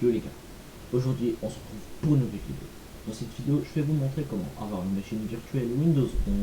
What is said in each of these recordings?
Yo les gars, aujourd'hui on se retrouve pour une nouvelle vidéo. Dans cette vidéo, je vais vous montrer comment avoir une machine virtuelle Windows 11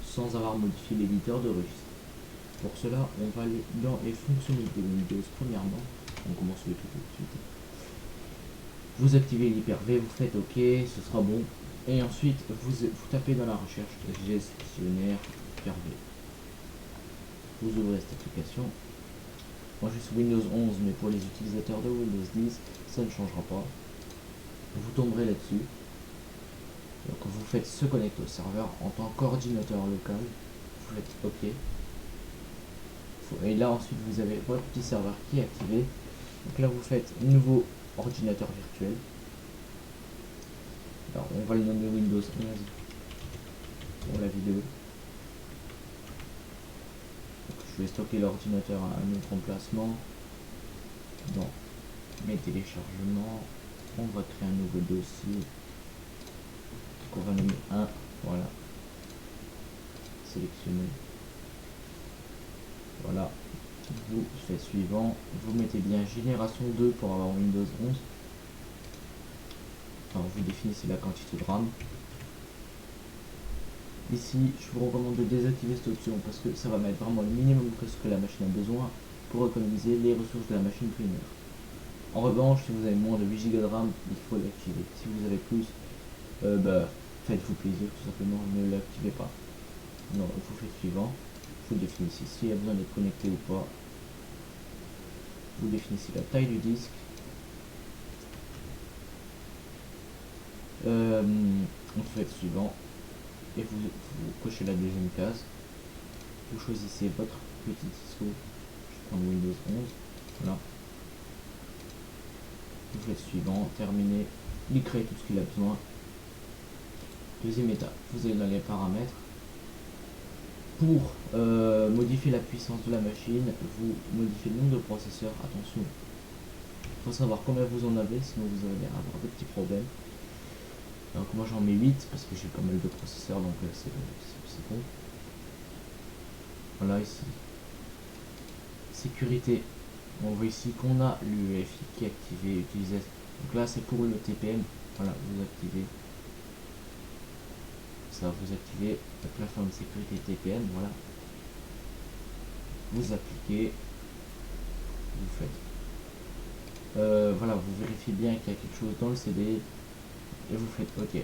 sans avoir modifié l'éditeur de registre. Pour cela, on va aller dans les fonctionnalités Windows premièrement. On commence le tout de suite. Vous activez l'hyper-V, vous faites OK, ce sera bon. Et ensuite, vous tapez dans la recherche gestionnaire hyper-V. Vous ouvrez cette application. Moi je suis Windows 11, mais pour les utilisateurs de Windows 10, ça ne changera pas. Vous tomberez là-dessus. Donc vous faites se connecter au serveur en tant qu'ordinateur local. Vous faites OK. Et là ensuite vous avez votre petit serveur qui est activé. Donc là vous faites nouveau ordinateur virtuel. Alors on va le nommer Windows 11 pour la vidéo. Donc, je vais stocker l'ordinateur à un autre emplacement. Dans mes téléchargements, on va créer un nouveau dossier. Donc on va nommer 1, voilà. Sélectionner. Voilà. Vous faites suivant. Vous mettez bien génération 2 pour avoir Windows 11. Alors vous définissez la quantité de RAM. Ici, je vous recommande de désactiver cette option parce que ça va mettre vraiment le minimum que ce que la machine a besoin pour économiser les ressources de la machine primaire. En revanche, si vous avez moins de 8 Go de RAM, il faut l'activer. Si vous avez plus, faites-vous plaisir tout simplement, ne l'activez pas. Non, vous faites suivant. Vous définissez s'il y a besoin d'être connecté ou pas. Vous définissez la taille du disque. Vous faites suivant. Et vous cochez la deuxième case. Vous choisissez votre petit disque. Je prends Windows 11. Voilà. Vous faites suivant. Terminé. Il crée tout ce qu'il a besoin. Deuxième étape. Vous allez dans les paramètres. Pour modifier la puissance de la machine, vous modifiez le nombre de processeurs. Attention, il faut savoir combien vous en avez, sinon vous allez avoir des petits problèmes. Donc moi j'en mets 8 parce que j'ai pas mal de processeurs, donc c'est bon. Voilà, ici sécurité, on voit ici qu'on a l'UEFI qui est activé, utilisé. Donc là c'est pour le TPM. Voilà, vous activez ça, vous activez la plateforme de sécurité TPM. Voilà, vous appliquez, vous faites voilà, vous vérifiez bien qu'il y a quelque chose dans le CD et vous faites OK.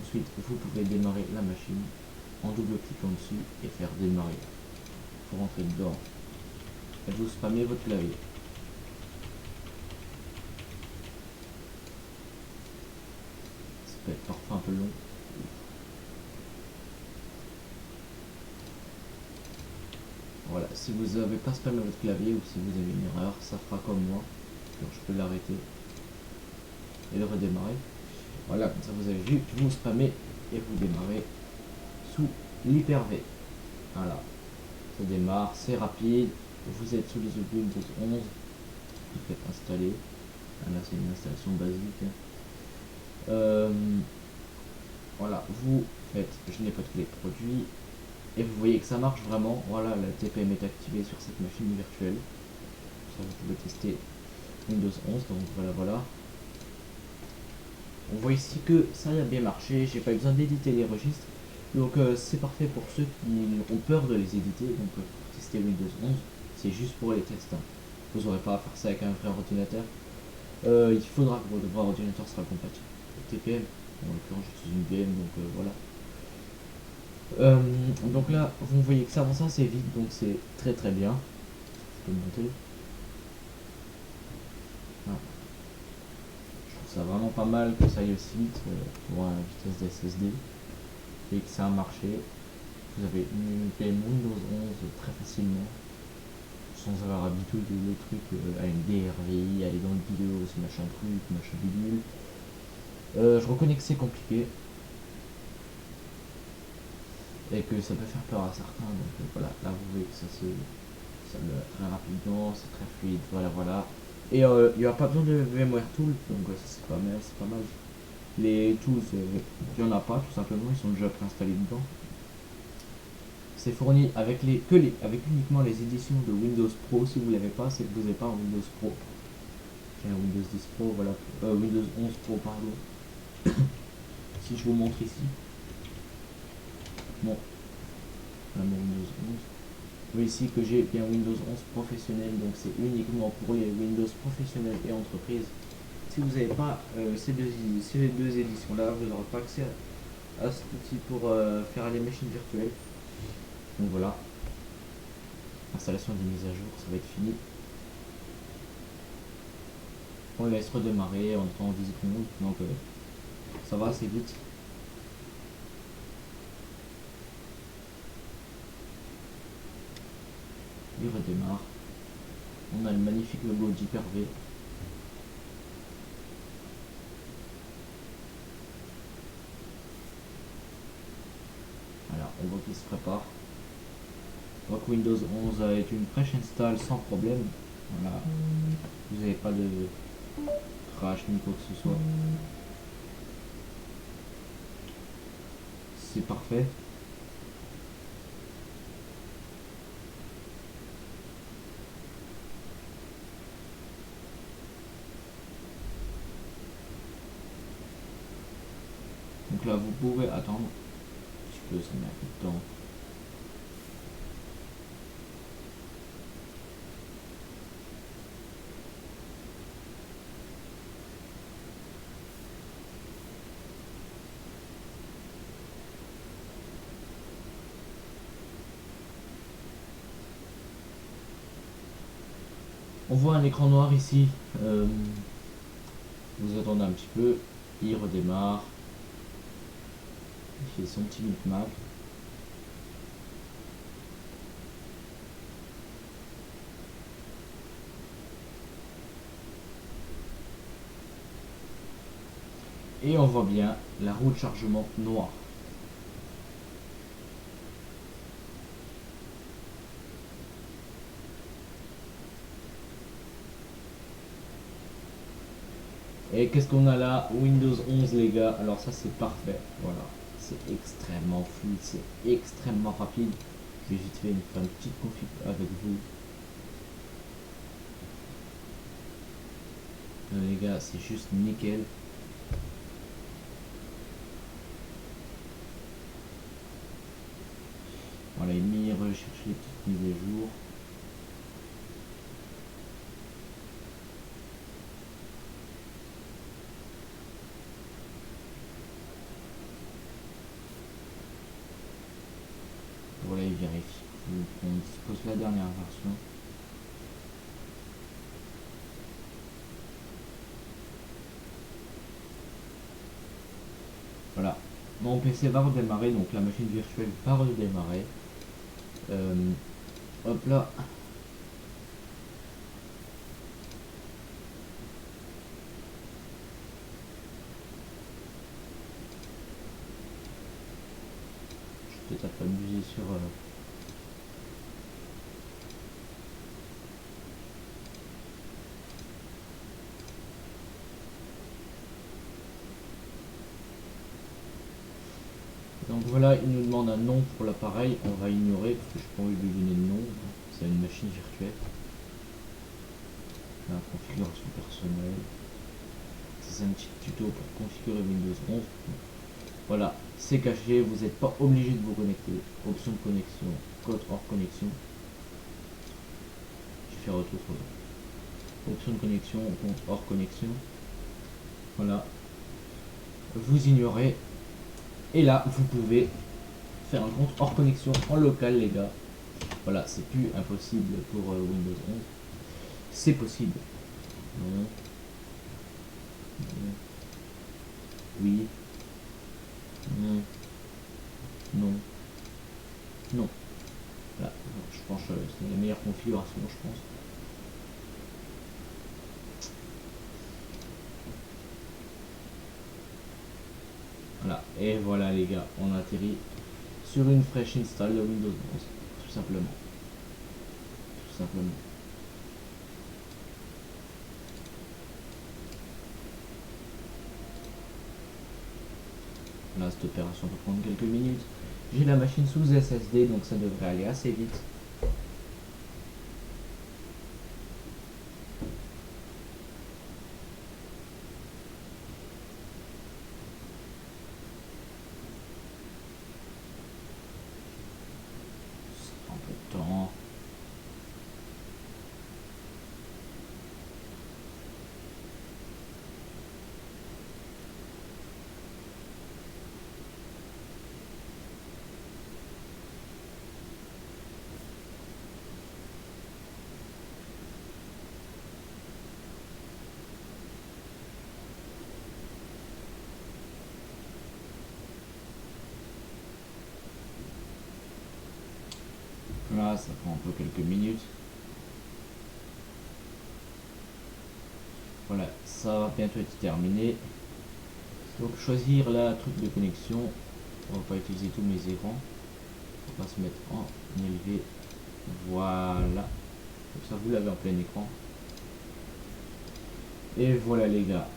Ensuite vous pouvez démarrer la machine en double cliquant dessus et faire démarrer. Pour rentrer dedans et vous spammez votre clavier. Ça peut être parfois un peu long. Voilà, si vous n'avez pas spammé votre clavier ou si vous avez une erreur, ça fera comme moi. Donc je peux l'arrêter et le redémarrer. Voilà, comme ça vous avez vu, vous spammez et vous démarrez sous l'hyper-V. Voilà, ça démarre, c'est rapide. Vous êtes sous les yeux de Windows 11. Vous faites installer. Là c'est une installation basique. Voilà, vous faites je n'ai pas tous les produits. Et vous voyez que ça marche vraiment. Voilà, la TPM est activée sur cette machine virtuelle. Ça, vous pouvez tester Windows 11. Donc voilà. On voit ici que ça a bien marché. J'ai pas besoin d'éditer les registres. Donc c'est parfait pour ceux qui ont peur de les éditer. Donc pour tester Windows 11, c'est juste pour les tests. Vous n'aurez pas à faire ça avec un vrai ordinateur. Il faudra que votre ordinateur sera compatible. TPM, en l'occurrence j'utilise une VM, donc voilà. Donc là vous voyez que ça avance assez vite, donc c'est très bien. Je peux monter. Ah. Je trouve ça vraiment pas mal que ça aille aussi vite pour la vitesse de SSD et que ça a marché. Vous avez une VM Windows 11 très facilement sans avoir habitué le truc à une DRVI, aller dans le vidéo, c'est machin truc, machin bidule. Je reconnais que c'est compliqué et que ça peut faire peur à certains, donc voilà, là vous voyez que ça me très rapidement, c'est très fluide, voilà. Et il n'y a pas besoin de VMware Tools, donc ça c'est pas mal. Les tools, il n'y en a pas tout simplement, ils sont déjà préinstallés dedans. C'est fourni avec avec uniquement les éditions de Windows Pro. Si vous ne l'avez pas, c'est que vous n'avez pas un Windows Pro. J'ai un Windows 10 Pro, voilà, Windows 11 Pro, pardon. Si je vous montre ici, bon, là, mon Windows 11. Vous voyez ici que j'ai bien Windows 11 professionnel, donc c'est uniquement pour les Windows professionnels et entreprises. Si vous n'avez pas ces deux éditions-là, vous n'aurez pas accès à cet outil pour faire les machines virtuelles. Donc voilà, installation des mises à jour, ça va être fini. On laisse redémarrer en temps 10 secondes, donc ça va assez vite. Il redémarre. On a le magnifique logo d'Hyper-V. Voilà, on voit qu'il se prépare. Donc Windows 11 est une fraîche install sans problème. Voilà, vous n'avez pas de crash ni quoi que ce soit. C'est parfait. Donc là, vous pouvez attendre un petit peu, ça met un peu de temps. On voit un écran noir ici. Vous attendez un petit peu, il redémarre. Il fait son petit micmac. Et on voit bien la roue de chargement noire. Et qu'est-ce qu'on a là? Windows 11 les gars, alors ça c'est parfait, voilà. C'est extrêmement fluide, c'est extrêmement rapide. Je vais vite faire une petite config avec vous. Les gars, c'est juste nickel. Voilà, il recherche les petites mises à jour. Voilà, il vérifie. On dispose la dernière version. Voilà. Mon PC va redémarrer, donc la machine virtuelle va redémarrer. Hop là. Je vais peut-être abuser sur... Donc voilà, il nous demande un nom pour l'appareil. On va ignorer parce que je n'ai pas envie de lui donner de nom. C'est une machine virtuelle. La configuration personnelle. C'est un petit tuto pour configurer Windows 11. Voilà, c'est caché, vous n'êtes pas obligé de vous connecter. Option de connexion, code hors connexion. Je vais faire retour sur là. Option de connexion, compte hors connexion. Voilà. Vous ignorez. Et là, vous pouvez faire un compte hors connexion en local, les gars. Voilà, c'est plus impossible pour Windows 11. C'est possible. Non. Non. Oui. Non. Non. Non. Là, je pense que c'est la meilleure configuration, je pense. Voilà, et voilà les gars, on atterrit sur une fraîche install de Windows 11, tout simplement. Tout simplement. Là, cette opération peut prendre quelques minutes. J'ai la machine sous SSD, donc ça devrait aller assez vite. Là, ça prend un peu quelques minutes. Voilà, ça va bientôt être terminé. Donc choisir la truc de connexion. On va pas utiliser tous mes écrans. On va se mettre en élevé. Voilà. Comme ça vous l'avez en plein écran. Et voilà les gars.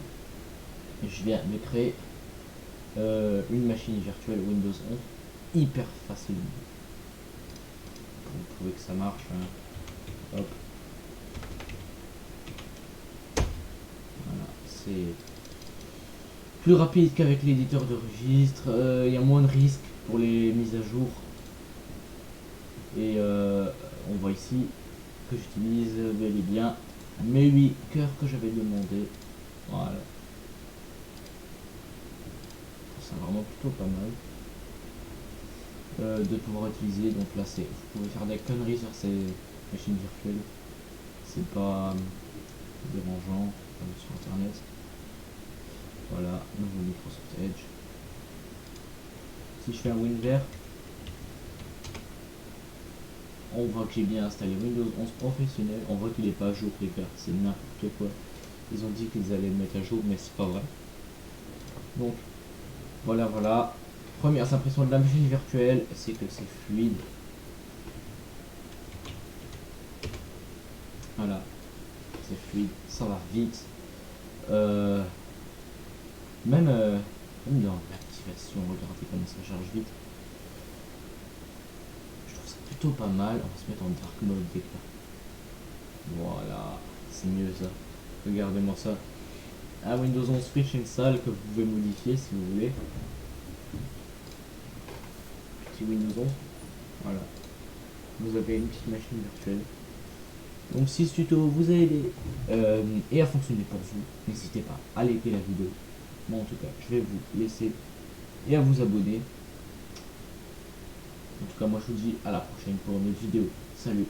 Je viens de créer une machine virtuelle Windows 11 hyper facile. Vous trouvez que ça marche. Hein. Hop. Voilà, c'est plus rapide qu'avec l'éditeur de registre. Il y a moins de risques pour les mises à jour. Et on voit ici que j'utilise bel et bien mes 8 cœurs que j'avais demandé. Voilà. C'est vraiment plutôt pas mal de pouvoir utiliser. Donc là, vous pouvez faire des conneries sur ces machines virtuelles. C'est pas dérangeant sur internet. Voilà, nouveau Microsoft Edge. Si je fais un WinVer, on voit que j'ai bien installé Windows 11 professionnel. On voit qu'il n'est pas à jour les gars, c'est n'importe quoi. Ils ont dit qu'ils allaient le mettre à jour, mais c'est pas vrai. Donc voilà. Première impression de la machine virtuelle, c'est que c'est fluide. Voilà, c'est fluide, ça va vite. Même dans l'activation, regardez comment ça charge vite. Je trouve ça plutôt pas mal. On va se mettre en dark mode dès que voilà, c'est mieux ça. Regardez-moi ça. Un Windows 11 Switch install que vous pouvez modifier si vous voulez. Petit Windows 11. Voilà. Vous avez une petite machine virtuelle. Donc si ce tuto vous a aidé et a fonctionné pour vous, n'hésitez pas à liker la vidéo. Moi en tout cas, je vais vous laisser et à vous abonner. En tout cas, moi je vous dis à la prochaine pour une autre vidéo. Salut!